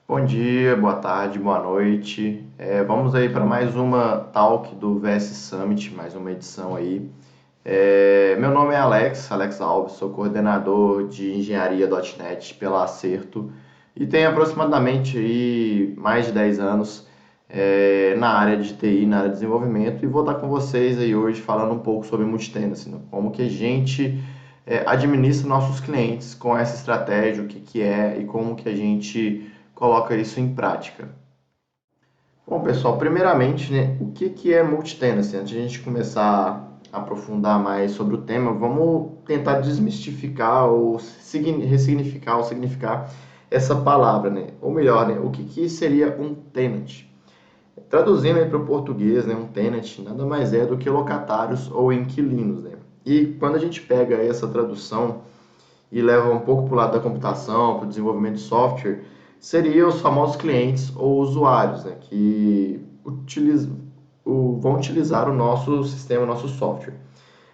Bom dia, boa tarde, boa noite. Vamos aí para mais uma talk do VS Summit, mais uma edição aí. Meu nome é Alex Alves, sou coordenador de engenharia .NET pela Acerto e tenho aproximadamente aí mais de 10 anos na área de TI, na área de desenvolvimento, e vou estar com vocês aí hoje falando um pouco sobre multitenancy, né? Como que a gente administra nossos clientes com essa estratégia, o que que é e como que a gente coloca isso em prática. Bom, pessoal, primeiramente, né, o que que é multitenancy? Antes de a gente começar a aprofundar mais sobre o tema, vamos tentar desmistificar ou ressignificar ou significar essa palavra, né? Ou melhor, né, o que que seria um tenant? Traduzindo aí para o português, né, um tenant nada mais é do que locatários ou inquilinos, né? E quando a gente pega essa tradução e leva um pouco para o lado da computação, para o desenvolvimento de software, seriam os famosos clientes ou usuários, né, que vão utilizar o nosso sistema, o nosso software.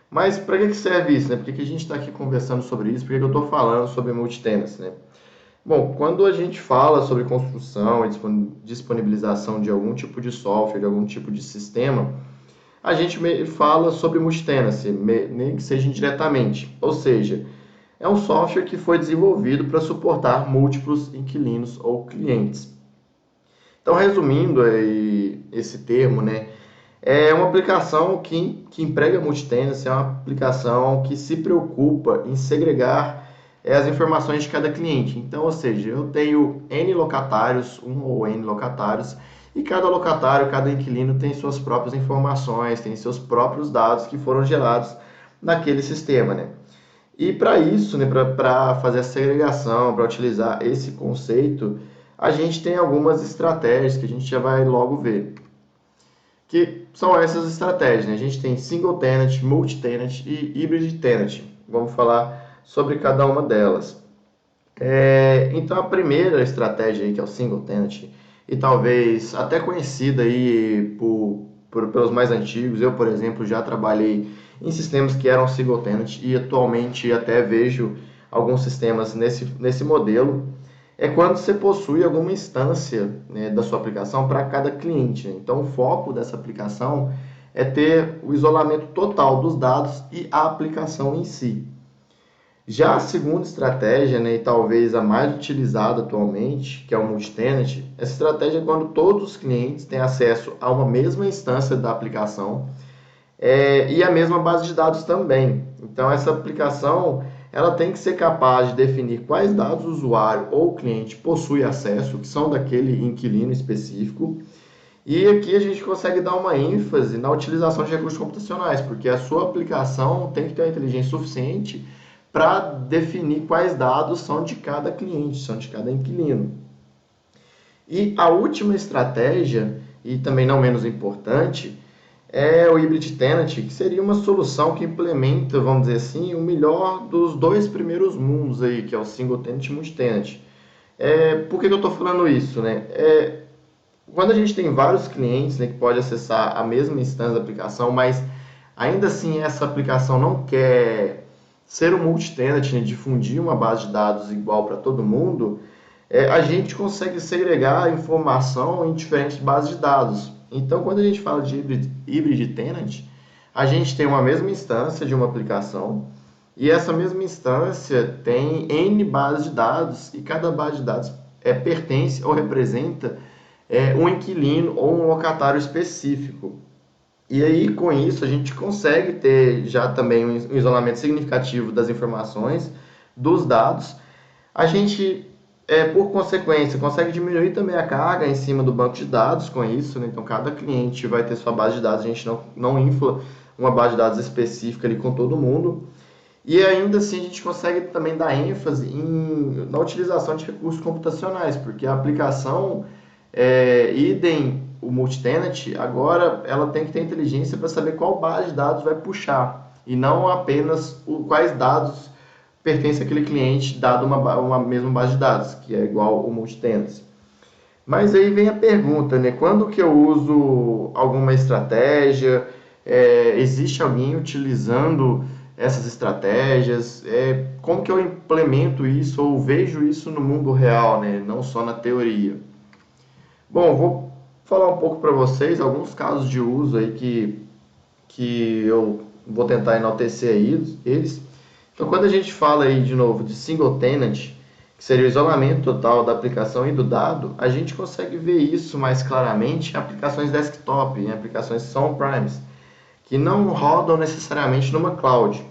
Mas para que serve isso? Né? Por que a gente está aqui conversando sobre isso? Por que eu estou falando sobre multitenancy? Né? Bom, quando a gente fala sobre construção e disponibilização de algum tipo de software, de algum tipo de sistema, a gente fala sobre multitenancy, nem que seja indiretamente. Ou seja, é um software que foi desenvolvido para suportar múltiplos inquilinos ou clientes. Então, resumindo aí esse termo, né, é uma aplicação que emprega multitenancy, é uma aplicação que se preocupa em segregar as informações de cada cliente. Então, ou seja, eu tenho N locatários, um ou N locatários, e cada locatário, cada inquilino tem suas próprias informações, tem seus próprios dados que foram gerados naquele sistema, né? E para isso, né, para fazer a segregação, para utilizar esse conceito, a gente tem algumas estratégias que a gente já vai logo ver. Que são essas estratégias, né? A gente tem single tenant, multi-tenant e hybrid tenant. Vamos falar sobre cada uma delas. Então a primeira estratégia aí, que é o single tenant, e talvez até conhecida aí pelos mais antigos, eu, por exemplo, já trabalhei em sistemas que eram single tenant e atualmente até vejo alguns sistemas nesse modelo, é quando você possui alguma instância, né, da sua aplicação para cada cliente, né? Então o foco dessa aplicação é ter o isolamento total dos dados e a aplicação em si. Já a segunda estratégia, né, e talvez a mais utilizada atualmente, que é o multi-tenant, essa estratégia é quando todos os clientes têm acesso a uma mesma instância da aplicação e a mesma base de dados também. Então, essa aplicação ela tem que ser capaz de definir quais dados o usuário ou o cliente possui acesso, que são daquele inquilino específico. E aqui a gente consegue dar uma ênfase na utilização de recursos computacionais, porque a sua aplicação tem que ter uma inteligência suficiente para definir quais dados são de cada cliente, são de cada inquilino. E a última estratégia, e também não menos importante, é o Hybrid Tenant, que seria uma solução que implementa, vamos dizer assim, o melhor dos dois primeiros mundos aí, que é o Single Tenant e Multi-Tenant. Por que eu estou falando isso? Né? Quando a gente tem vários clientes, né, que pode acessar a mesma instância da aplicação, mas ainda assim essa aplicação não quer ser um multi-tenant, né, difundir uma base de dados igual para todo mundo, a gente consegue segregar a informação em diferentes bases de dados. Então, quando a gente fala de hybrid tenant, a gente tem uma mesma instância de uma aplicação e essa mesma instância tem N bases de dados e cada base de dados pertence ou representa um inquilino ou um locatário específico. E aí, com isso, a gente consegue ter já também um isolamento significativo das informações, dos dados. A gente, por consequência, consegue diminuir também a carga em cima do banco de dados com isso, né? Então, cada cliente vai ter sua base de dados, a gente não infla uma base de dados específica ali com todo mundo. E ainda assim, a gente consegue também dar ênfase na utilização de recursos computacionais, porque a aplicação idem o multitenant, agora ela tem que ter inteligência para saber qual base de dados vai puxar e não apenas quais dados pertence àquele cliente dado uma mesma base de dados, que é igual o multitenant. Mas aí vem a pergunta, né? Quando que eu uso alguma estratégia? Existe alguém utilizando essas estratégias? como que eu implemento isso ou vejo isso no mundo real, né? Não só na teoria. Bom, vou falar um pouco para vocês alguns casos de uso aí que eu vou tentar enaltecer aí, eles. Então, quando a gente fala aí de novo de single tenant, que seria o isolamento total da aplicação e do dado, a gente consegue ver isso mais claramente em aplicações desktop, em aplicações que são on-premise, que não rodam necessariamente numa cloud.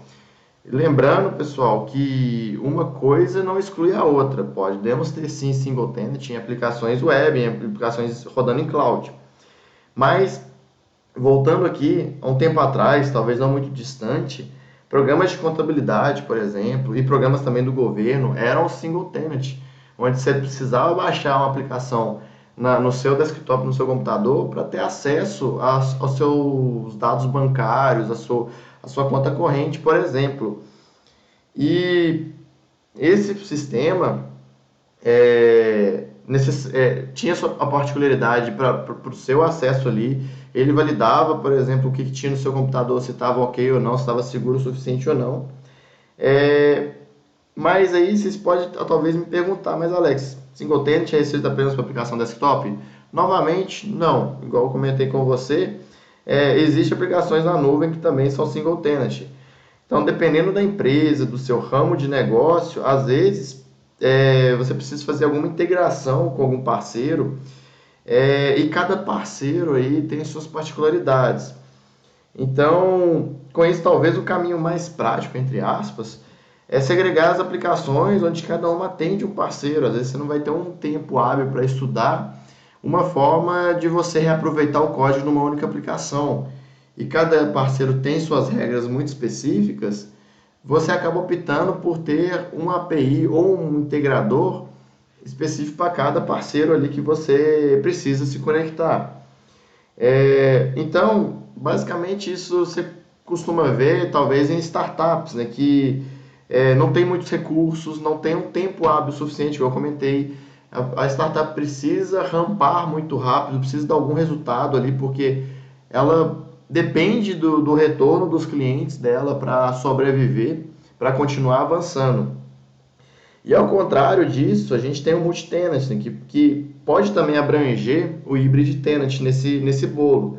Lembrando, pessoal, que uma coisa não exclui a outra. Podemos ter sim single tenant em aplicações web, em aplicações rodando em cloud. Mas, voltando aqui, há um tempo atrás, talvez não muito distante, programas de contabilidade, por exemplo, e programas também do governo eram single tenant, onde você precisava baixar uma aplicação no seu desktop, no seu computador, para ter acesso aos seus dados bancários, a sua conta corrente, por exemplo. E esse sistema tinha a particularidade para o seu acesso ali. Ele validava, por exemplo, o que tinha no seu computador, se estava ok ou não, se estava seguro o suficiente ou não. Mas aí vocês podem talvez me perguntar, mas Alex, single tenant é receita apenas para aplicação desktop? Novamente, não. Igual eu comentei com você, existem aplicações na nuvem que também são single tenant. Então, dependendo da empresa, do seu ramo de negócio, às vezes você precisa fazer alguma integração com algum parceiro, e cada parceiro aí tem suas particularidades. Então, com isso, talvez o caminho mais prático, entre aspas, é segregar as aplicações onde cada uma atende um parceiro. Às vezes você não vai ter um tempo hábil para estudar uma forma de você reaproveitar o código numa única aplicação. E cada parceiro tem suas regras muito específicas, você acaba optando por ter uma API ou um integrador específico para cada parceiro ali que você precisa se conectar. Então, basicamente isso você costuma ver talvez em startups, né, que não tem muitos recursos, não tem um tempo hábil suficiente, como eu comentei. A startup precisa rampar muito rápido, precisa dar algum resultado ali, porque ela depende do retorno dos clientes dela para sobreviver, para continuar avançando. E ao contrário disso, a gente tem o multi-tenant, né, que pode também abranger o hybrid tenant nesse bolo.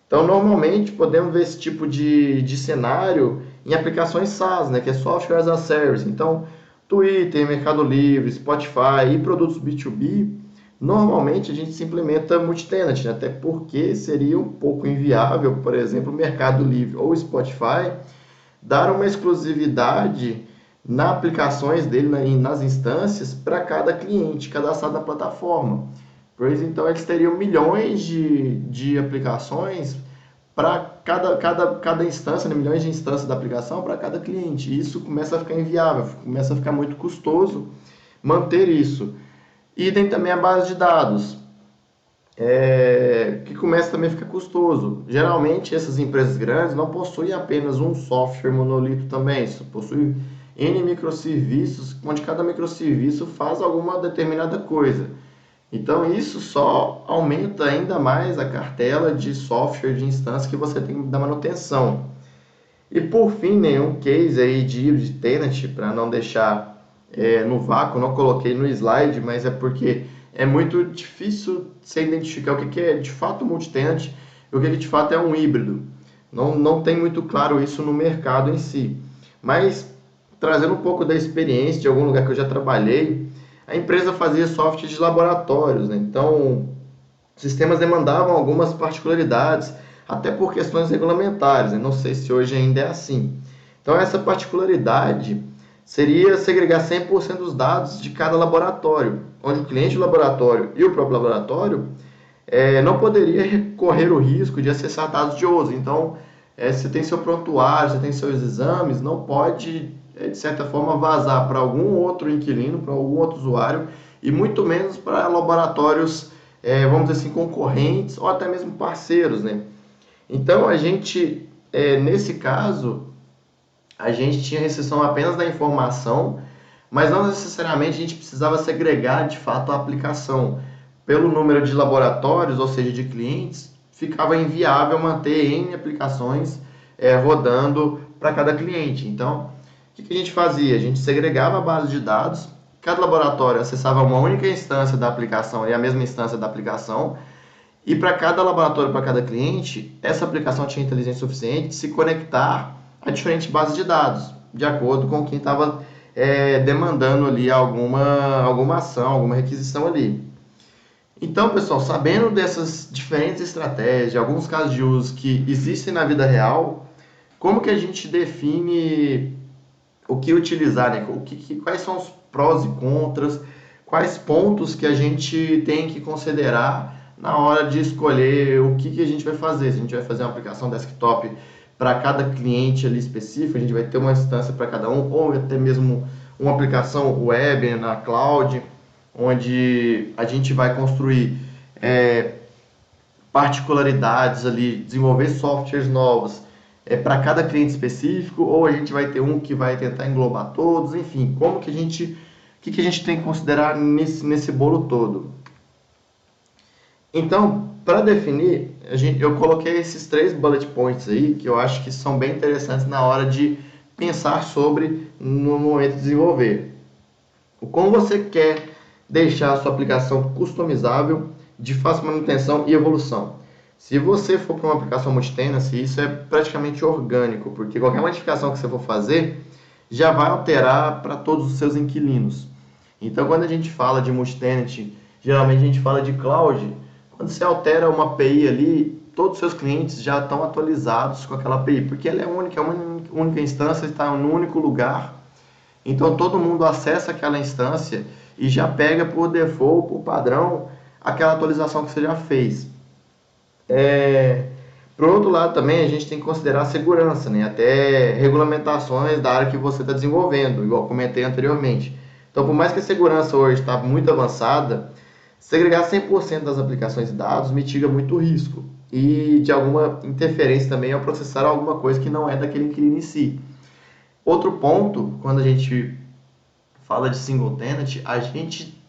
Então, normalmente, podemos ver esse tipo de cenário em aplicações SaaS, né, que é Software as a Service. Então, Twitter, Mercado Livre, Spotify e produtos B2B, normalmente a gente se implementa multi-tenant, né, até porque seria um pouco inviável, por exemplo, o Mercado Livre ou Spotify dar uma exclusividade nas aplicações dele, nas instâncias, para cada cliente cadastrado na plataforma. Pois então eles teriam milhões de aplicações para cada instância, né? Milhões de instâncias da aplicação para cada cliente. E isso começa a ficar inviável, começa a ficar muito custoso manter isso. E tem também a base de dados, que começa também a ficar custoso. Geralmente essas empresas grandes não possuem apenas um software monolito também, isso possui N microserviços, onde cada microserviço faz alguma determinada coisa. Então isso só aumenta ainda mais a cartela de software de instância que você tem da manutenção. E por fim, nenhum case aí de hybrid tenant, para não deixar no vácuo, não coloquei no slide, mas é porque é muito difícil você identificar o que é de fato multi-tenant e o que de fato é um híbrido. Não tem muito claro isso no mercado em si. Mas, trazendo um pouco da experiência de algum lugar que eu já trabalhei, a empresa fazia software de laboratórios, né? Então, sistemas demandavam algumas particularidades, até por questões regulamentares, né? Não sei se hoje ainda é assim. Então, essa particularidade seria segregar 100% dos dados de cada laboratório, onde o cliente do laboratório e o próprio laboratório não poderia correr o risco de acessar dados de outros. Então, você tem seu prontuário, você tem seus exames, não pode, de certa forma, vazar para algum outro inquilino, para algum outro usuário, e muito menos para laboratórios, vamos dizer assim, concorrentes ou até mesmo parceiros, né? Então, a gente, nesse caso, a gente tinha restrição apenas da informação, mas não necessariamente a gente precisava segregar de fato a aplicação. Pelo número de laboratórios, ou seja, de clientes, ficava inviável manter N aplicações rodando para cada cliente. Então, que a gente fazia? A gente segregava a base de dados, cada laboratório acessava uma única instância da aplicação e a mesma instância da aplicação, e para cada laboratório, para cada cliente, essa aplicação tinha inteligência suficiente de se conectar a diferentes bases de dados, de acordo com quem estava demandando ali alguma ação, alguma requisição ali. Então, pessoal, sabendo dessas diferentes estratégias, alguns casos de uso que existem na vida real, como que a gente define o que utilizar, né? Quais são os prós e contras, quais pontos que a gente tem que considerar na hora de escolher o que a gente vai fazer. Se a gente vai fazer uma aplicação desktop para cada cliente ali específico, a gente vai ter uma instância para cada um, ou até mesmo uma aplicação web na cloud, onde a gente vai construir particularidades ali, desenvolver softwares novos para cada cliente específico, ou a gente vai ter um que vai tentar englobar todos, enfim, como que a gente, o que a gente tem que considerar nesse bolo todo. Então, para definir, eu coloquei esses 3 bullet points aí, que eu acho que são bem interessantes na hora de pensar sobre no momento de desenvolver. Como você quer deixar a sua aplicação customizável, de fácil manutenção e evolução. Se você for para uma aplicação multi-tenancy, isso é praticamente orgânico, porque qualquer modificação que você for fazer já vai alterar para todos os seus inquilinos. Então, quando a gente fala de multi-tenant, geralmente a gente fala de cloud. Quando você altera uma API ali, todos os seus clientes já estão atualizados com aquela API, porque ela é única, é uma única instância, está no único lugar. Então, todo mundo acessa aquela instância e já pega por default, por padrão, aquela atualização que você já fez. Por outro lado, também a gente tem que considerar a segurança, né? Até regulamentações da área que você está desenvolvendo, igual comentei anteriormente. Então, por mais que a segurança hoje está muito avançada, segregar 100% das aplicações de dados mitiga muito o risco e de alguma interferência também ao processar alguma coisa que não é daquele inquilino em si. Outro ponto, quando a gente fala de single tenant, a gente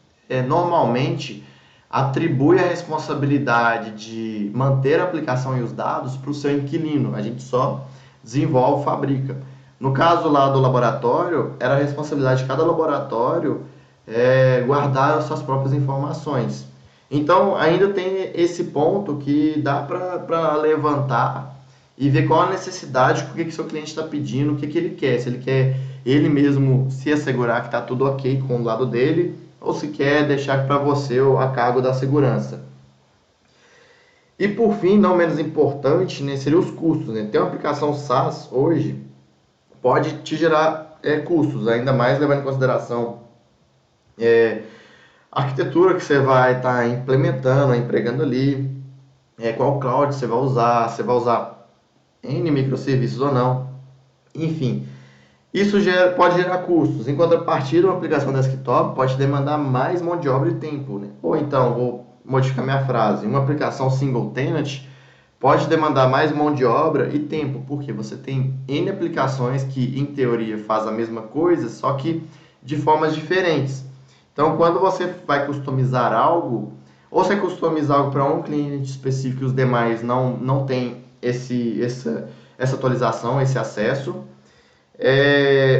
normalmente atribui a responsabilidade de manter a aplicação e os dados para o seu inquilino. A gente só desenvolve, fabrica. No caso lá do laboratório, era a responsabilidade de cada laboratório guardar as suas próprias informações. Então, ainda tem esse ponto que dá para levantar e ver qual a necessidade, o que o seu cliente está pedindo, o que ele quer. Se ele quer ele mesmo se assegurar que está tudo ok com o lado dele, ou se quer deixar para você a cargo da segurança. E por fim, não menos importante, né, seriam os custos. Né? Ter uma aplicação SaaS hoje pode te gerar custos, ainda mais levando em consideração a arquitetura que você vai estar implementando, empregando ali, qual cloud você vai usar N microserviços ou não, enfim. Isso pode gerar custos. Em contrapartida, uma aplicação desktop pode demandar mais mão de obra e tempo. Né? Ou então, vou modificar minha frase, uma aplicação single tenant pode demandar mais mão de obra e tempo, porque você tem N aplicações que, em teoria, fazem a mesma coisa, só que de formas diferentes. Então, quando você vai customizar algo, ou você customiza algo para um cliente específico e os demais não têm essa atualização, esse acesso,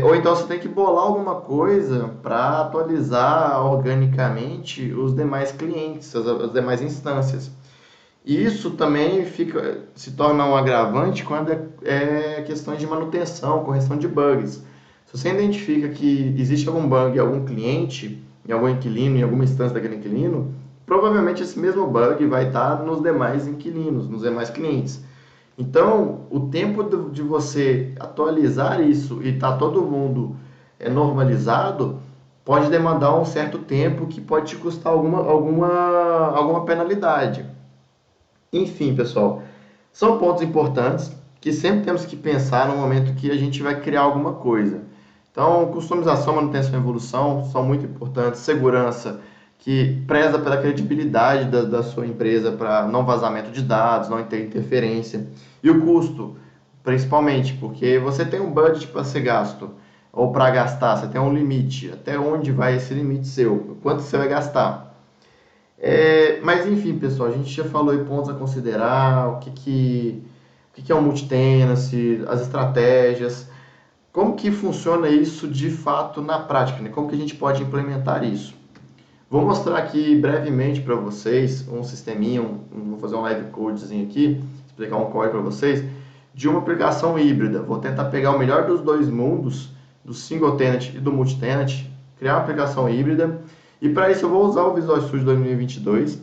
ou então você tem que bolar alguma coisa para atualizar organicamente os demais clientes, as demais instâncias. E isso também se torna um agravante quando é questões de manutenção, correção de bugs. Se você identifica que existe algum bug em algum cliente, em algum inquilino, em alguma instância daquele inquilino, provavelmente esse mesmo bug vai estar nos demais inquilinos, nos demais clientes. Então, o tempo de você atualizar isso e estar todo mundo normalizado pode demandar um certo tempo que pode te custar alguma penalidade. Enfim, pessoal, são pontos importantes que sempre temos que pensar no momento que a gente vai criar alguma coisa. Então, customização, manutenção e evolução são muito importantes. Segurança, que preza pela credibilidade da sua empresa para não vazamento de dados, não ter interferência. E o custo, principalmente, porque você tem um budget para ser gasto, ou para gastar, você tem um limite. Até onde vai esse limite seu? Quanto você vai gastar? Mas enfim, pessoal, a gente já falou aí pontos a considerar, o que é um multi-tenancy, as estratégias. Como que funciona isso de fato na prática, né? Como que a gente pode implementar isso? Vou mostrar aqui brevemente para vocês um sisteminha, vou fazer um live codezinho aqui, explicar um código para vocês, de uma aplicação híbrida. Vou tentar pegar o melhor dos dois mundos, do single tenant e do multi-tenant, criar uma aplicação híbrida, e para isso eu vou usar o Visual Studio 2022,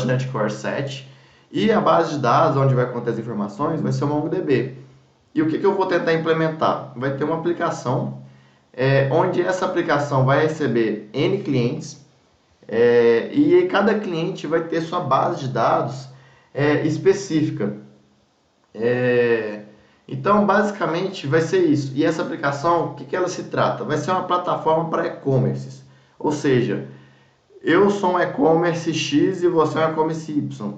.NET Core 7, e a base de dados, onde vai conter as informações, vai ser o MongoDB. E o que eu vou tentar implementar? Vai ter uma aplicação, onde essa aplicação vai receber N clientes, e cada cliente vai ter sua base de dados específica. Então, basicamente, vai ser isso. E essa aplicação, o que ela se trata? Vai ser uma plataforma para e-commerces. Ou seja, eu sou um e-commerce X e você é um e-commerce Y.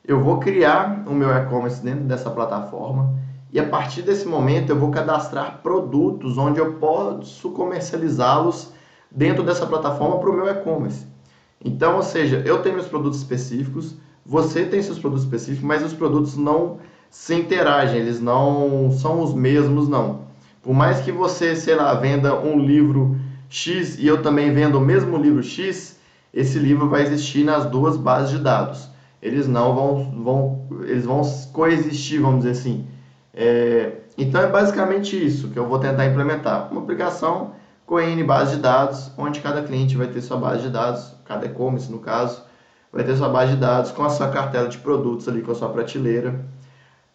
Eu vou criar o meu e-commerce dentro dessa plataforma e a partir desse momento eu vou cadastrar produtos onde eu posso comercializá-los dentro dessa plataforma para o meu e-commerce. Então, ou seja, eu tenho meus produtos específicos, você tem seus produtos específicos, mas os produtos não se interagem, eles não são os mesmos, não. Por mais que você, sei lá, venda um livro X e eu também venda o mesmo livro X, esse livro vai existir nas duas bases de dados. Eles não eles vão coexistir, vamos dizer assim. Então é basicamente isso que eu vou tentar implementar. Uma aplicação com N base de dados, onde cada cliente vai ter sua base de dados, cada e-commerce no caso, vai ter sua base de dados com a sua cartela de produtos ali, com a sua prateleira,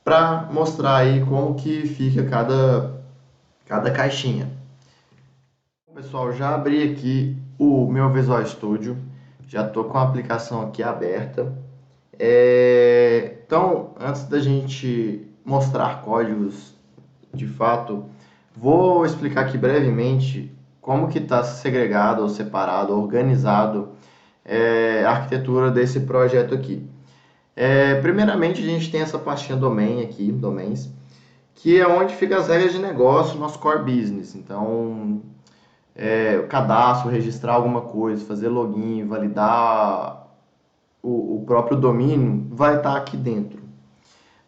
para mostrar aí como que fica cada caixinha. Pessoal, já abri aqui o meu Visual Studio, já estou com a aplicação aqui aberta. Então, antes da gente mostrar códigos de fato, vou explicar aqui brevemente como que está segregado ou separado, organizado a arquitetura desse projeto aqui. Primeiramente, a gente tem essa pastinha domain aqui, domains, que é onde ficam as regras de negócio, nosso core business. Então, o cadastro, registrar alguma coisa, fazer login, validar o próprio domínio, vai estar aqui dentro.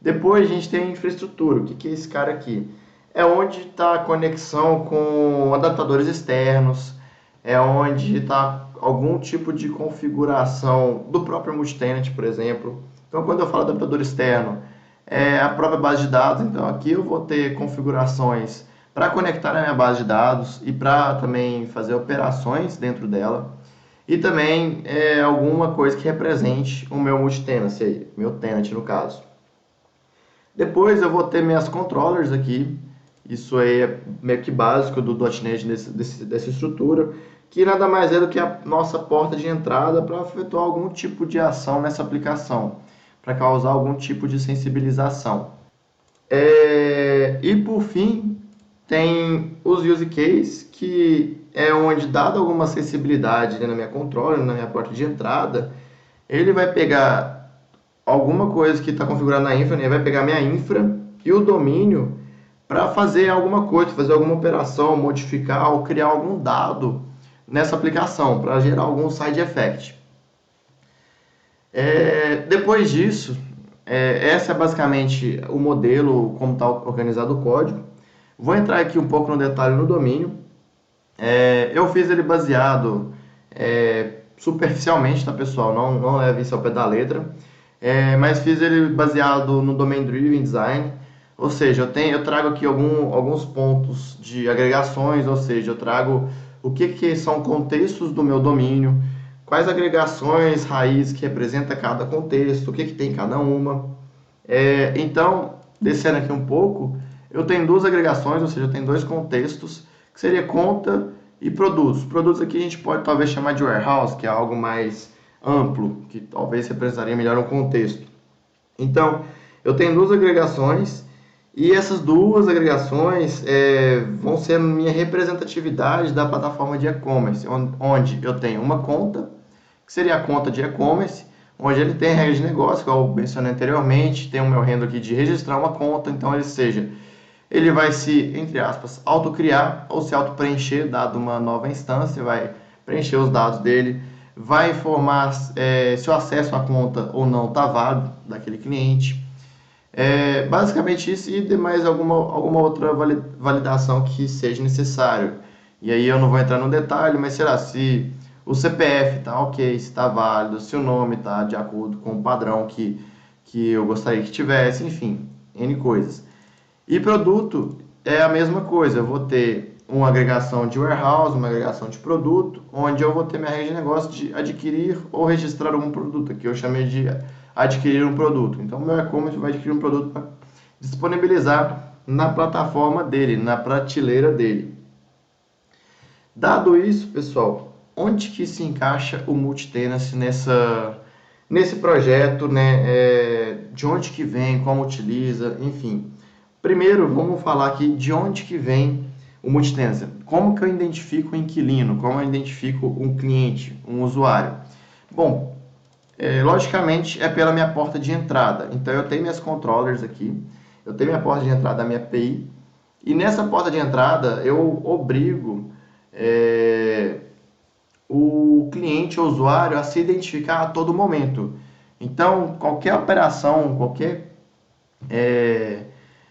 Depois a gente tem a infraestrutura. O que é esse cara aqui? É onde está a conexão com adaptadores externos, é onde está algum tipo de configuração do próprio multitenant, por exemplo. Então, quando eu falo adaptador externo, é a própria base de dados. Então, aqui eu vou ter configurações para conectar a minha base de dados e para também fazer operações dentro dela. E também alguma coisa que represente o meu multitenancy aí, meu tenant no caso. Depois eu vou ter minhas controllers aqui. Isso aí é meio que básico do .NET dessa estrutura, que nada mais é do que a nossa porta de entrada para efetuar algum tipo de ação nessa aplicação, para causar algum tipo de sensibilização. E por fim, tem os use case, que é onde, dado alguma sensibilidade na minha controller, na minha porta de entrada, ele vai pegar alguma coisa que está configurada na infra, né? Vai pegar minha infra e o domínio para fazer alguma coisa, fazer alguma operação, modificar ou criar algum dado nessa aplicação, para gerar algum side effect. Depois disso, essa é basicamente o modelo, como está organizado o código. Vou entrar aqui um pouco no detalhe no domínio. Eu fiz ele baseado superficialmente, tá pessoal? Não leve isso ao pé da letra. Mas fiz ele baseado no Domain Driven Design. Ou seja, eu trago aqui alguns pontos de agregações, ou seja, eu trago o que são contextos do meu domínio, quais agregações, raízes que representa cada contexto, o que tem cada uma. Então, descendo aqui um pouco, eu tenho duas agregações, ou seja, eu tenho dois contextos, que seria conta e produtos. Produtos aqui a gente pode talvez chamar de warehouse, que é algo mais amplo, que talvez representaria melhor um contexto. Então, eu tenho duas agregações, e essas duas agregações vão ser a minha representatividade da plataforma de e-commerce, onde eu tenho uma conta, que seria a conta de e-commerce, onde ele tem regras de negócio, que eu mencionei anteriormente, tem o meu handle aqui de registrar uma conta, então ele vai se, entre aspas, autocriar ou se auto-preencher, dado uma nova instância, vai preencher os dados dele, vai informar se o acesso à conta ou não está válido daquele cliente. Basicamente isso e demais alguma outra validação que seja necessário. E aí eu não vou entrar no detalhe, mas será se o CPF está ok, se está válido, se o nome está de acordo com o padrão que eu gostaria que tivesse, enfim, N coisas. E produto é a mesma coisa, eu vou ter uma agregação de warehouse, uma agregação de produto, onde eu vou ter minha regra de negócio de adquirir ou registrar algum produto, que eu chamei de adquirir um produto. Então, o meu e-commerce vai adquirir um produto para disponibilizar na plataforma dele, na prateleira dele. Dado isso, pessoal, onde que se encaixa o multi-tenancy nesse projeto, né? De onde que vem, como utiliza, enfim. Primeiro, vamos falar aqui de onde que vem o multi-tenancy. Como que eu identifico um inquilino? Como eu identifico um cliente, um usuário? Bom, logicamente é pela minha porta de entrada. Então eu tenho minhas controllers aqui, eu tenho minha porta de entrada da minha API, e nessa porta de entrada eu obrigo o cliente ou usuário a se identificar a todo momento. Então, qualquer operação, qualquer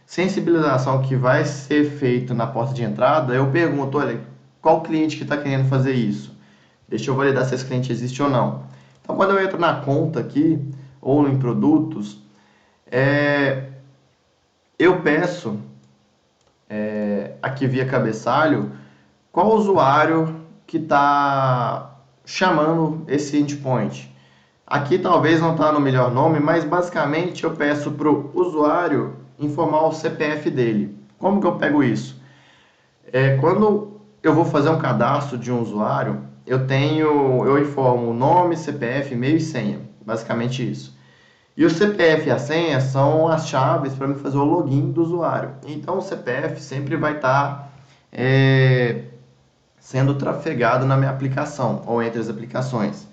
sensibilização que vai ser feita na porta de entrada, eu pergunto, olha, qual cliente que está querendo fazer isso? Deixa eu validar se esse cliente existe ou não. Então, quando eu entro na conta aqui, ou em produtos, eu peço, aqui via cabeçalho, qual usuário que está chamando esse endpoint. Aqui talvez não está no melhor nome, mas basicamente eu peço para o usuário informar o CPF dele. Como que eu pego isso? Quando eu vou fazer um cadastro de um usuário, eu informo o nome, CPF, e-mail e senha. Basicamente isso. E o CPF e a senha são as chaves para me fazer o login do usuário. Então o CPF sempre vai estar sendo trafegado na minha aplicação ou entre as aplicações.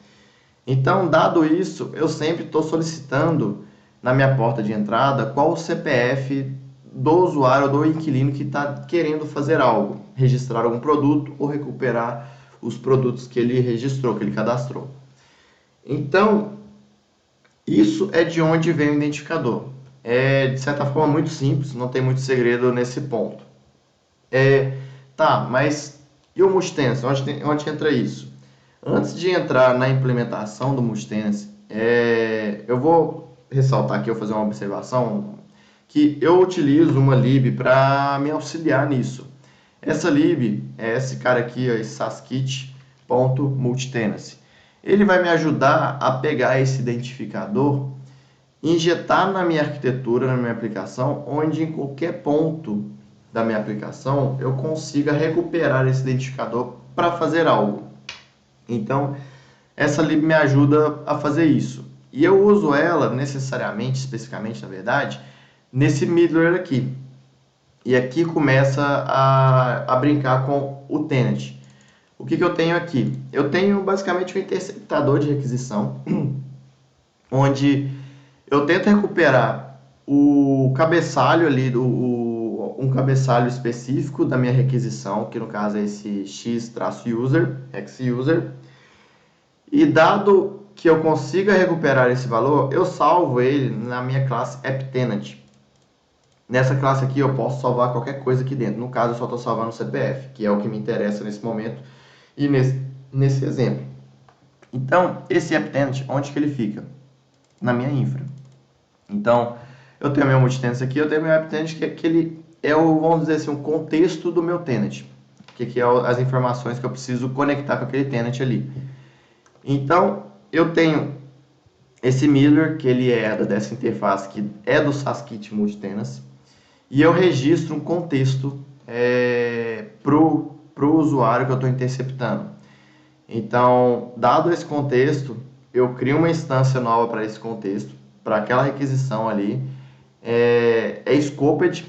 Então, dado isso, eu sempre estou solicitando na minha porta de entrada qual o CPF do usuário ou do inquilino que está querendo fazer algo, registrar algum produto ou recuperar os produtos que ele registrou, que ele cadastrou. Então, isso é de onde vem o identificador. É, de certa forma, muito simples, não tem muito segredo nesse ponto. Tá, mas e o multi-tenancy? Onde entra isso? Antes de entrar na implementação do multi-tenancy, eu vou ressaltar aqui, eu vou fazer uma observação, que eu utilizo uma lib para me auxiliar nisso. Essa lib é esse cara aqui, esse saskit.multitenancy. Ele vai me ajudar a pegar esse identificador, injetar na minha arquitetura, na minha aplicação, onde em qualquer ponto da minha aplicação eu consiga recuperar esse identificador para fazer algo. Então, essa lib me ajuda a fazer isso. E eu uso ela necessariamente, especificamente, na verdade, nesse middleware aqui. E aqui começa a brincar com o tenant. O que eu tenho aqui? Eu tenho basicamente um interceptador de requisição, onde eu tento recuperar o cabeçalho ali, um cabeçalho específico da minha requisição, que no caso é esse x-user, x-user. E dado que eu consiga recuperar esse valor, eu salvo ele na minha classe AppTenant. Nessa classe aqui eu posso salvar qualquer coisa aqui dentro. No caso eu só estou salvando o CPF, que é o que me interessa nesse momento e nesse exemplo. Então, esse AppTenant, onde que ele fica? Na minha infra. Então, eu tenho meu multitenant aqui, eu tenho meu AppTenant, que ele é vamos dizer assim, um contexto do meu tenant. Que é as informações que eu preciso conectar com aquele tenant ali. Então, eu tenho esse middleware, que ele é dessa interface, que é do Saskit Multitenancy, e eu registro um contexto para o usuário que eu estou interceptando. Então, dado esse contexto, eu crio uma instância nova para esse contexto, para aquela requisição ali. É scoped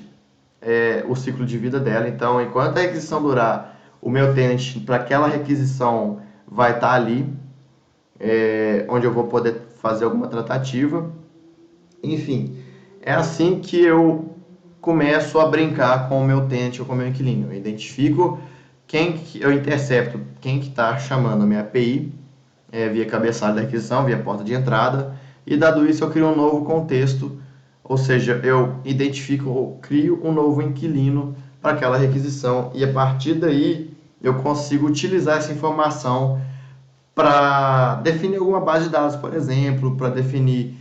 o ciclo de vida dela. Então, enquanto a requisição durar, o meu tenant para aquela requisição vai estar ali, onde eu vou poder fazer alguma tratativa. Enfim, é assim que eu começo a brincar com o meu tenant ou com o meu inquilino. Eu identifico eu intercepto quem que está chamando a minha API, via cabeçalho da requisição, via porta de entrada, e dado isso eu crio um novo contexto ou seja, eu identifico ou crio um novo inquilino para aquela requisição e a partir daí eu consigo utilizar essa informação para definir alguma base de dados, por exemplo, para definir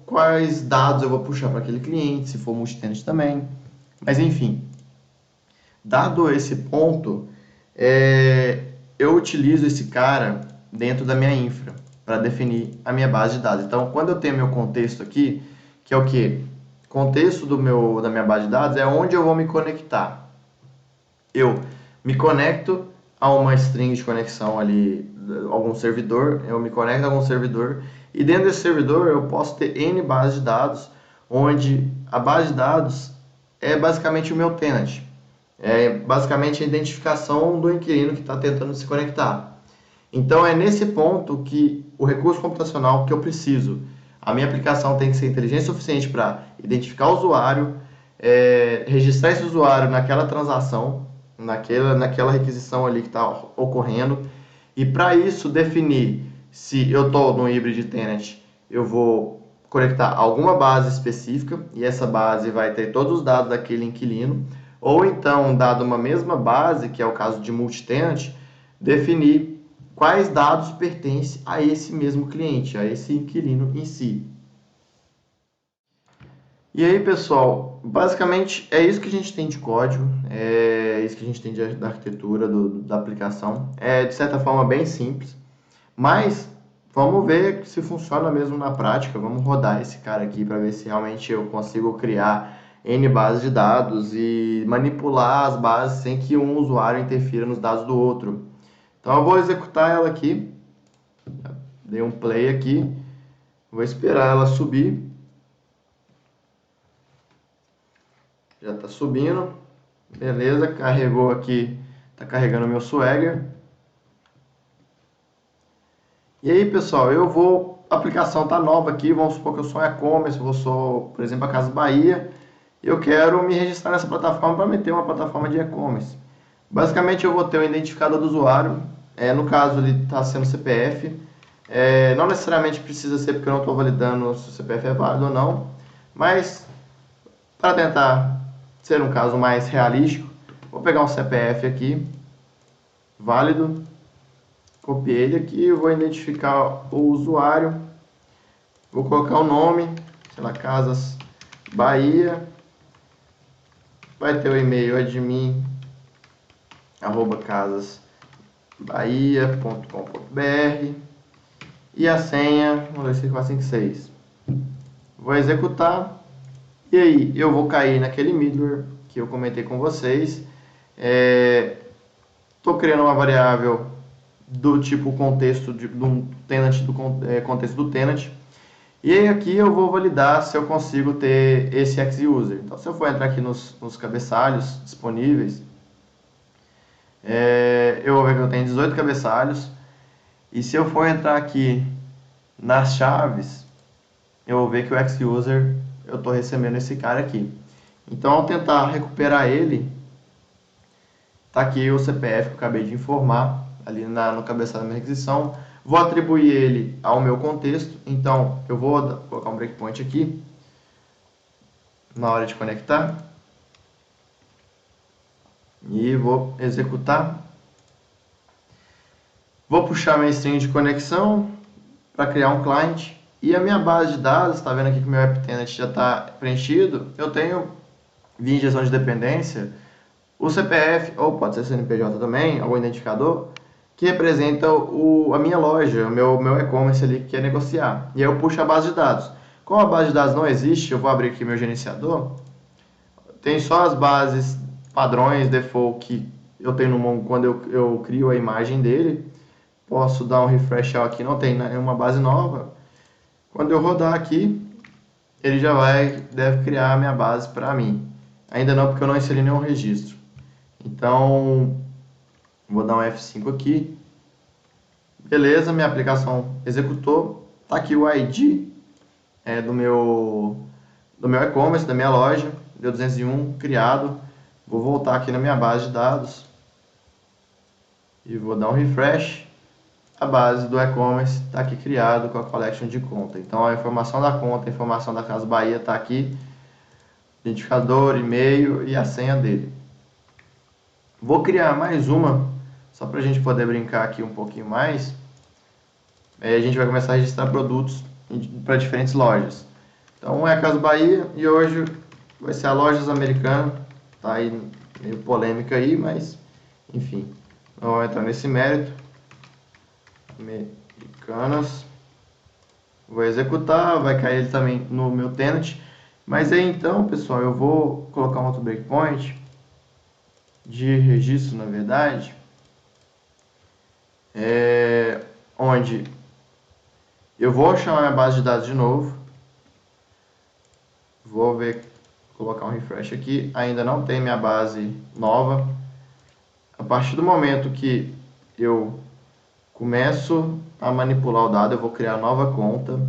quais dados eu vou puxar para aquele cliente, se for multitenant também. Mas enfim, dado esse ponto, eu utilizo esse cara dentro da minha infra para definir a minha base de dados. Então, quando eu tenho meu contexto aqui, que é o que? Contexto da minha base de dados é onde eu vou me conectar. Eu me conecto a uma string de conexão ali, algum servidor, eu me conecto a algum servidor e dentro desse servidor eu posso ter N bases de dados, onde a base de dados é basicamente o meu tenant. É basicamente a identificação do inquilino que está tentando se conectar. Então é nesse ponto que o recurso computacional que eu preciso. A minha aplicação tem que ser inteligente o suficiente para identificar o usuário, registrar esse usuário naquela transação, naquela requisição ali que está ocorrendo, e para isso definir se eu estou no hybrid tenant, eu vou conectar alguma base específica e essa base vai ter todos os dados daquele inquilino, ou então, dado uma mesma base, que é o caso de multitenant, definir quais dados pertencem a esse mesmo cliente, a esse inquilino em si. E aí, pessoal, basicamente é isso que a gente tem de código, é isso que a gente tem da arquitetura da aplicação. É, de certa forma, bem simples, mas vamos ver se funciona mesmo na prática. Vamos rodar esse cara aqui para ver se realmente eu consigo criar N bases de dados e manipular as bases sem que um usuário interfira nos dados do outro. Então eu vou executar ela aqui, dei um play aqui, vou esperar ela subir. Já está subindo, beleza, carregou aqui, está carregando o meu Swagger. E aí, pessoal, a aplicação está nova aqui, vamos supor que eu sou um e-commerce, eu sou, por exemplo, a Casa Bahia, eu quero me registrar nessa plataforma para meter uma plataforma de e-commerce. Basicamente, eu vou ter o identificador do usuário, no caso ele está sendo CPF, não necessariamente precisa ser porque eu não estou validando se o CPF é válido ou não, mas para tentar ser um caso mais realístico, vou pegar um CPF aqui, válido, copiei ele aqui, vou identificar o usuário, vou colocar o nome, sei lá, Casas Bahia, vai ter o e-mail admin@casasbahia.com.br e a senha 123456. Vou executar. E aí, eu vou cair naquele middleware que eu comentei com vocês. Estou criando uma variável do tipo contexto do tenant, contexto do tenant. E aí aqui eu vou validar se eu consigo ter esse X-User. Então, se eu for entrar aqui nos cabeçalhos disponíveis, eu vou ver que eu tenho 18 cabeçalhos. E se eu for entrar aqui nas chaves, eu vou ver que o X-User eu estou recebendo esse cara aqui. Então, ao tentar recuperar ele, está aqui o CPF que eu acabei de informar, ali no cabeçalho da minha requisição. Vou atribuir ele ao meu contexto, então eu vou colocar um breakpoint aqui, na hora de conectar. E vou executar. Vou puxar minha string de conexão para criar um client. E a minha base de dados, está vendo aqui que o meu AppTenant já está preenchido. Eu tenho, via injeção de dependência, o CPF, ou pode ser CNPJ também, algum identificador, que representa a minha loja, o meu e-commerce ali que quer negociar. E aí eu puxo a base de dados. Como a base de dados não existe, eu vou abrir aqui meu gerenciador. Tem só as bases padrões, default, que eu tenho no Mongo quando eu crio a imagem dele. Posso dar um refresh aqui, não tem nenhuma base nova. Quando eu rodar aqui, ele já deve criar a minha base para mim. Ainda não, porque eu não inseri nenhum registro. Então, vou dar um F5 aqui. Beleza, minha aplicação executou. Está aqui o ID do meu e-commerce, da minha loja. Deu 201, criado. Vou voltar aqui na minha base de dados. E vou dar um refresh. a base do e-commerce está aqui criado com a collection de conta. Então a informação da conta, a informação da Casas Bahia está aqui, identificador, e-mail e a senha dele. Vou criar mais uma, só para a gente poder brincar aqui um pouquinho mais. Aí a gente vai começar a registrar produtos para diferentes lojas. Então um é a Casas Bahia e hoje vai ser a Lojas Americanas. Tá aí meio polêmica aí, mas enfim, não vou entrar nesse mérito. Americanas. Vou executar, vai cair ele também no meu tenant. Mas aí então, pessoal, eu vou colocar um outro breakpoint de registro, na verdade, onde eu vou chamar a base de dados de novo. Vou ver, colocar um refresh aqui. Ainda não tem minha base nova. A partir do momento que eu começo a manipular o dado, eu vou criar nova conta.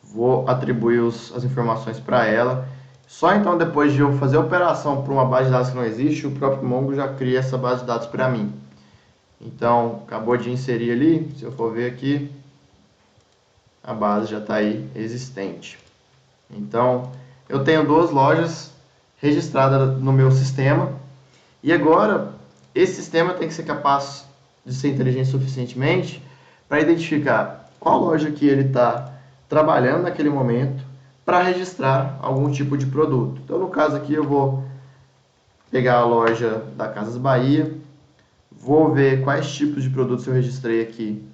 Vou atribuir as informações para ela. Só então, depois de eu fazer a operação para uma base de dados que não existe, o próprio Mongo já cria essa base de dados para mim. Então, acabou de inserir ali. Se eu for ver aqui, a base já está aí existente. Então, eu tenho duas lojas registradas no meu sistema. E agora, esse sistema tem que ser capaz de ser inteligente suficientemente para identificar qual loja que ele está trabalhando naquele momento para registrar algum tipo de produto. Então, no caso aqui, eu vou pegar a loja da Casas Bahia, vou ver quais tipos de produtos eu registrei aqui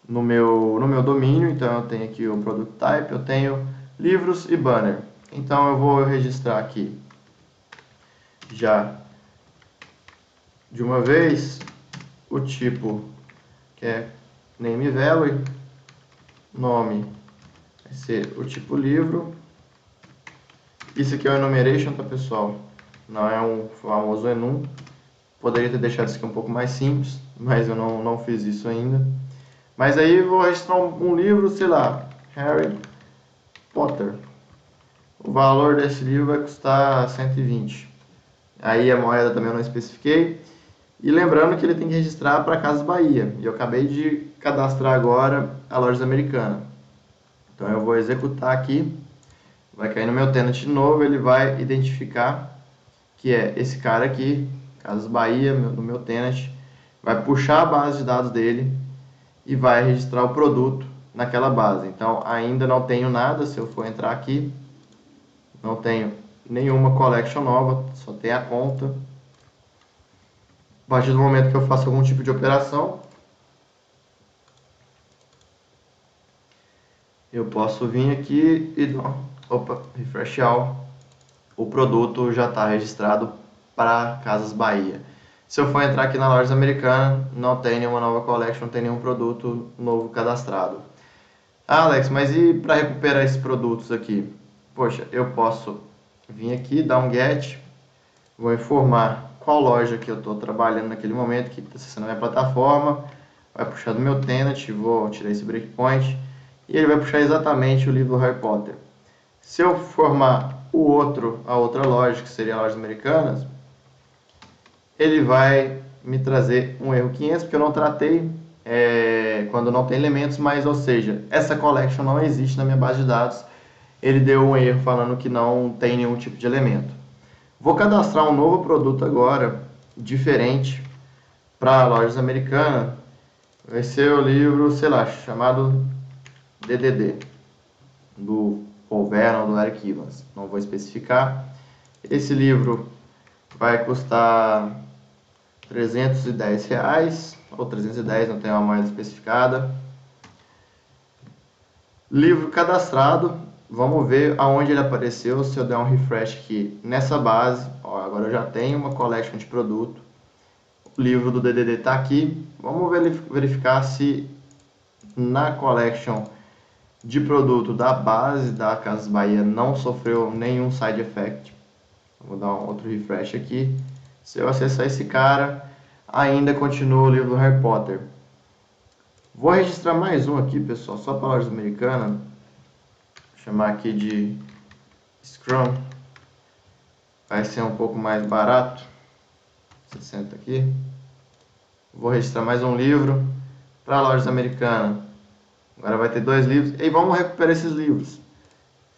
no meu domínio. Então, eu tenho aqui o Product Type, eu tenho livros e banner. Então, eu vou registrar aqui já de uma vez o tipo, que é Name Value, nome vai ser o tipo livro. Isso aqui é o enumeration, tá, pessoal? Não é um famoso enum. Poderia ter deixado isso aqui um pouco mais simples, mas eu não fiz isso ainda. Mas aí eu vou registrar um livro, sei lá, Harry Potter. O valor desse livro vai custar 120. Aí a moeda também eu não especifiquei. E lembrando que ele tem que registrar para Casas Bahia. E eu acabei de cadastrar agora a Lojas Americanas. Então eu vou executar aqui. Vai cair no meu tenant de novo. Ele vai identificar que é esse cara aqui, Casas Bahia, no meu tenant. Vai puxar a base de dados dele e vai registrar o produto naquela base. Então ainda não tenho nada. Se eu for entrar aqui, não tenho nenhuma collection nova, só tem a conta. A partir do momento que eu faço algum tipo de operação, eu posso vir aqui e dar, refresh all. O produto já está registrado para Casas Bahia. Se eu for entrar aqui na Lojas Americanas, não tem nenhuma nova collection, não tem nenhum produto novo cadastrado. Ah, Alex, mas e para recuperar esses produtos aqui? Poxa, eu posso vir aqui, dar um get, vou informar qual loja que eu estou trabalhando naquele momento, que está acessando a minha plataforma, vai puxar do meu tenant, vou tirar esse breakpoint, e ele vai puxar exatamente o livro do Harry Potter. Se eu formar a outra loja, que seria a Lojas Americanas, ele vai me trazer um erro 500, porque eu não tratei quando não tem elementos, mas, ou seja, essa collection não existe na minha base de dados. Ele deu um erro falando que não tem nenhum tipo de elemento. Vou cadastrar um novo produto agora, diferente, para Lojas Americanas. Vai ser o livro, sei lá, chamado DDD, do Paul Vernon, do Eric Evans. Não vou especificar. Esse livro vai custar R$310, ou 310, não tem uma moeda especificada. Livro cadastrado. Vamos ver aonde ele apareceu. Se eu der um refresh aqui nessa base, ó, agora eu já tenho uma collection de produto. O livro do DDD está aqui. Vamos verificar se na collection de produto da base da Casas Bahia não sofreu nenhum side effect. Vou dar um outro refresh aqui. Se eu acessar esse cara, ainda continua o livro do Harry Potter. Vou registrar mais um aqui, pessoal, só para Lojas Americanas. Vou chamar aqui de Scrum. Vai ser um pouco mais barato. 60 aqui. Vou registrar mais um livro. para lojas americanas. Agora vai ter 2 livros. E vamos recuperar esses livros.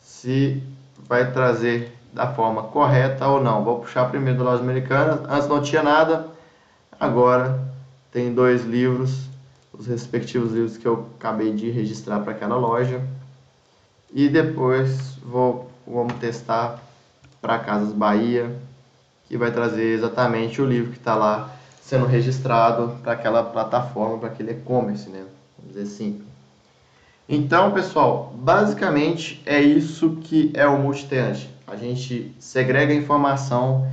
Se vai trazer da forma correta ou não. Vou puxar primeiro da loja americana. Antes não tinha nada. Agora tem 2 livros. Os respectivos livros que eu acabei de registrar para aquela loja. E depois vamos testar para Casas Bahia, que vai trazer exatamente o livro que está lá sendo registrado para aquela plataforma, para aquele e-commerce, né? Vamos dizer assim. Então, pessoal, basicamente é isso que é o multitenant. A gente segrega a informação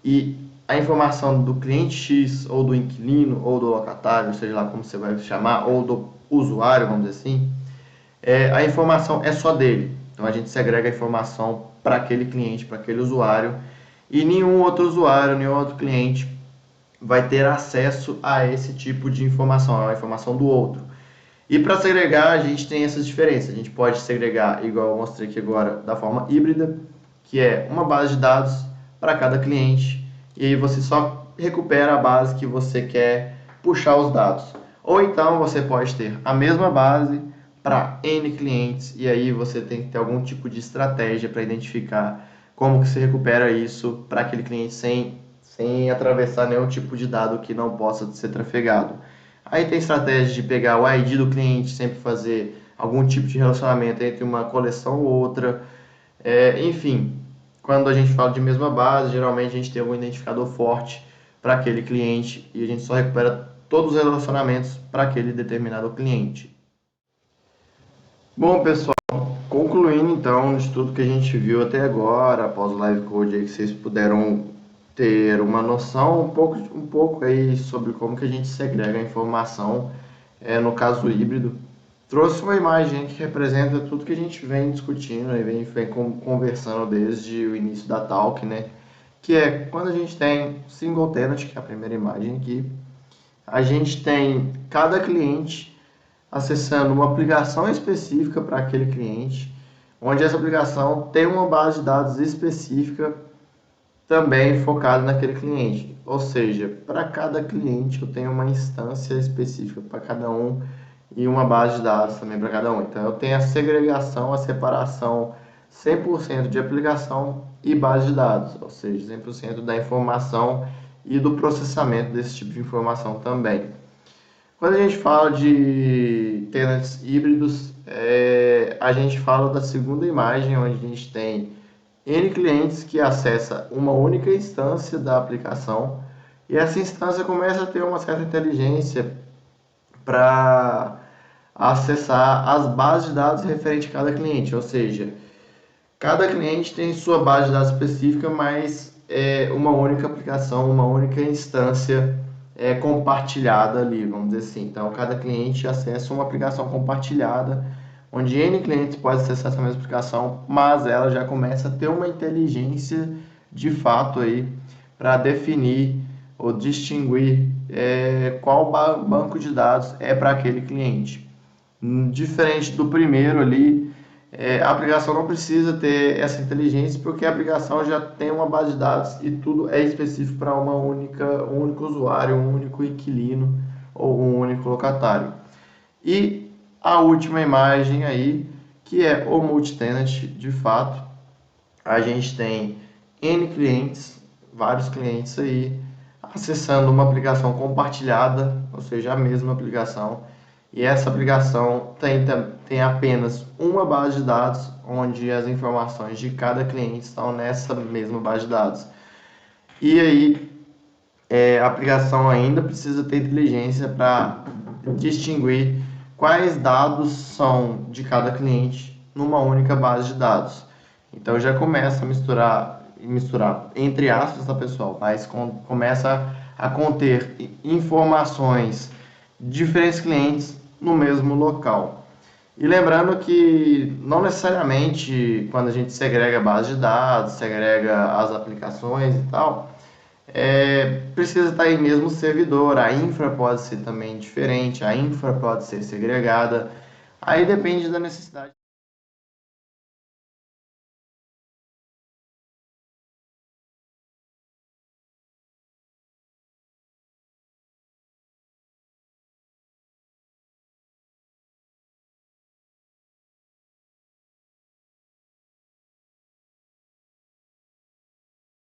e a informação do cliente X, ou do inquilino, ou do locatário, seja lá como você vai chamar, ou do usuário, vamos dizer assim, a informação é só dele. Então a gente segrega a informação para aquele cliente, para aquele usuário, e nenhum outro usuário, nenhum outro cliente vai ter acesso a esse tipo de informação, a informação do outro. E para segregar, a gente tem essas diferenças. A gente pode segregar, igual eu mostrei aqui agora, da forma híbrida, que é uma base de dados para cada cliente, e aí você só recupera a base que você quer puxar os dados. Ou então você pode ter a mesma base para N clientes, e aí você tem que ter algum tipo de estratégia para identificar como que se recupera isso para aquele cliente sem atravessar nenhum tipo de dado que não possa ser trafegado. Aí tem estratégia de pegar o ID do cliente, sempre fazer algum tipo de relacionamento entre uma coleção ou outra. Enfim, quando a gente fala de mesma base, geralmente a gente tem algum identificador forte para aquele cliente e a gente só recupera todos os relacionamentos para aquele determinado cliente. Bom, pessoal, concluindo então de tudo que a gente viu até agora, após o live code aí que vocês puderam ter uma noção um pouco aí sobre como que a gente segrega a informação, no caso híbrido. Trouxe uma imagem que representa tudo que a gente vem discutindo e vem conversando desde o início da talk, né? Que é quando a gente tem single tenant, que é a primeira imagem aqui, a gente tem cada cliente acessando uma aplicação específica para aquele cliente, onde essa aplicação tem uma base de dados específica também focada naquele cliente. Ou seja, para cada cliente eu tenho uma instância específica para cada um e uma base de dados também para cada um. Então eu tenho a segregação, a separação 100% de aplicação e base de dados, ou seja, 100% da informação e do processamento desse tipo de informação também. Quando a gente fala de tenants híbridos, a gente fala da segunda imagem, onde a gente tem N clientes que acessa uma única instância da aplicação e essa instância começa a ter uma certa inteligência para acessar as bases de dados referentes a cada cliente, ou seja, cada cliente tem sua base de dados específica, mas é uma única aplicação, uma única instância compartilhada ali, vamos dizer assim. Então, cada cliente acessa uma aplicação compartilhada, onde N clientes podem acessar essa mesma aplicação, mas ela já começa a ter uma inteligência de fato aí para definir ou distinguir qual banco de dados é para aquele cliente. Diferente do primeiro ali, a aplicação não precisa ter essa inteligência porque a aplicação já tem uma base de dados e tudo é específico para um único usuário, um único inquilino ou um único locatário. E a última imagem aí, que é o multitenant, de fato, a gente tem N clientes, vários clientes aí, acessando uma aplicação compartilhada, ou seja, a mesma aplicação, e essa aplicação tem apenas uma base de dados, onde as informações de cada cliente estão nessa mesma base de dados. E aí, a aplicação ainda precisa ter inteligência para distinguir quais dados são de cada cliente numa única base de dados. Então já começa a misturar entre aspas, tá, pessoal? Mas começa a conter informações de diferentes clientes no mesmo local. E lembrando que não necessariamente quando a gente segrega a base de dados, segrega as aplicações e tal, precisa estar em mesmo servidor. A infra pode ser também diferente, a infra pode ser segregada. Aí depende da necessidade.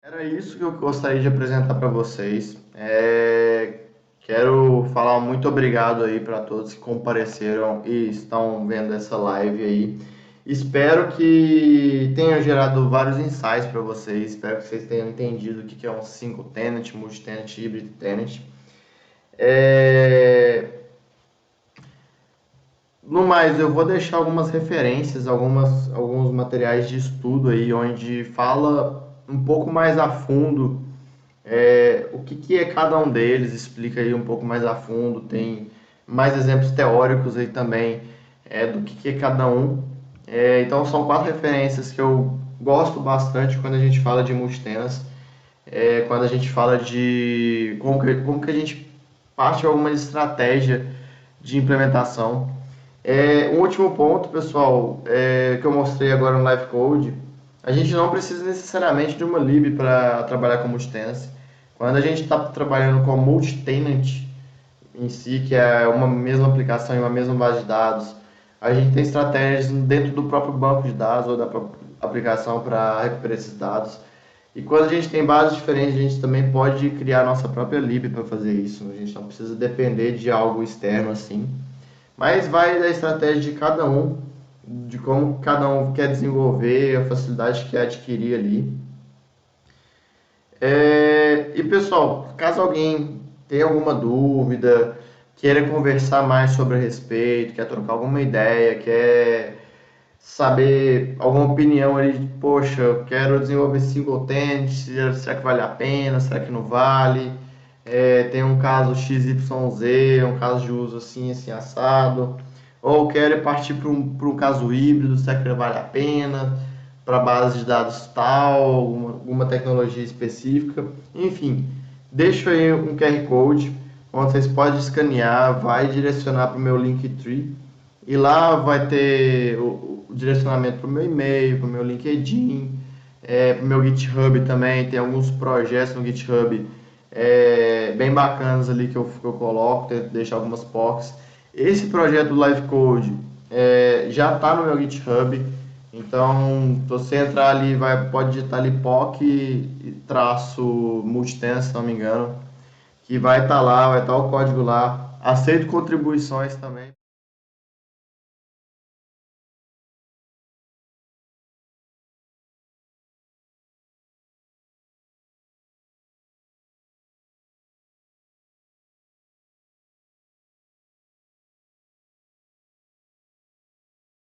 Era isso que eu gostaria de apresentar para vocês. Quero falar um muito obrigado aí para todos que compareceram e estão vendo essa live aí. Espero que tenha gerado vários insights para vocês. Espero que vocês tenham entendido o que é um single tenant, multi-tenant, hybrid tenant. É, No mais, eu vou deixar algumas referências, alguns materiais de estudo aí, onde fala um pouco mais a fundo o que é cada um deles, explica aí um pouco mais a fundo, tem mais exemplos teóricos aí também do que é cada um. Então são quatro referências que eu gosto bastante quando a gente fala de multitenas, quando a gente fala de como que a gente parte de alguma estratégia de implementação. Um último ponto, pessoal, que eu mostrei agora no Live Code, a gente não precisa necessariamente de uma lib para trabalhar com multitenancy. Quando a gente está trabalhando com multi-tenant em si, que é uma mesma aplicação e uma mesma base de dados, a gente tem estratégias dentro do próprio banco de dados ou da própria aplicação para recuperar esses dados. E quando a gente tem bases diferentes, a gente também pode criar a nossa própria lib para fazer isso. A gente não precisa depender de algo externo assim. Mas vai da estratégia de cada um, de como cada um quer desenvolver, a facilidade que quer adquirir ali. E pessoal, caso alguém tenha alguma dúvida, queira conversar mais sobre a respeito, quer trocar alguma ideia, quer saber alguma opinião ali, de, poxa, eu quero desenvolver single tenant, será que vale a pena, será que não vale? Tem um caso XYZ, um caso de uso assim, assim, assado, ou quero partir para um caso híbrido, será que vale a pena? Para base de dados tal, alguma tecnologia específica, enfim, deixo aí um QR Code onde vocês podem escanear, vai direcionar para o meu Linktree e lá vai ter o direcionamento para o meu e-mail, para o meu LinkedIn, para o meu GitHub também, tem alguns projetos no GitHub bem bacanas ali que eu coloco, deixo algumas POCs. Esse projeto do Live Code já está no meu GitHub, então se você entrar ali, pode digitar ali POC e traço multitense, se não me engano, que vai estar lá, vai estar o código lá. Aceito contribuições também.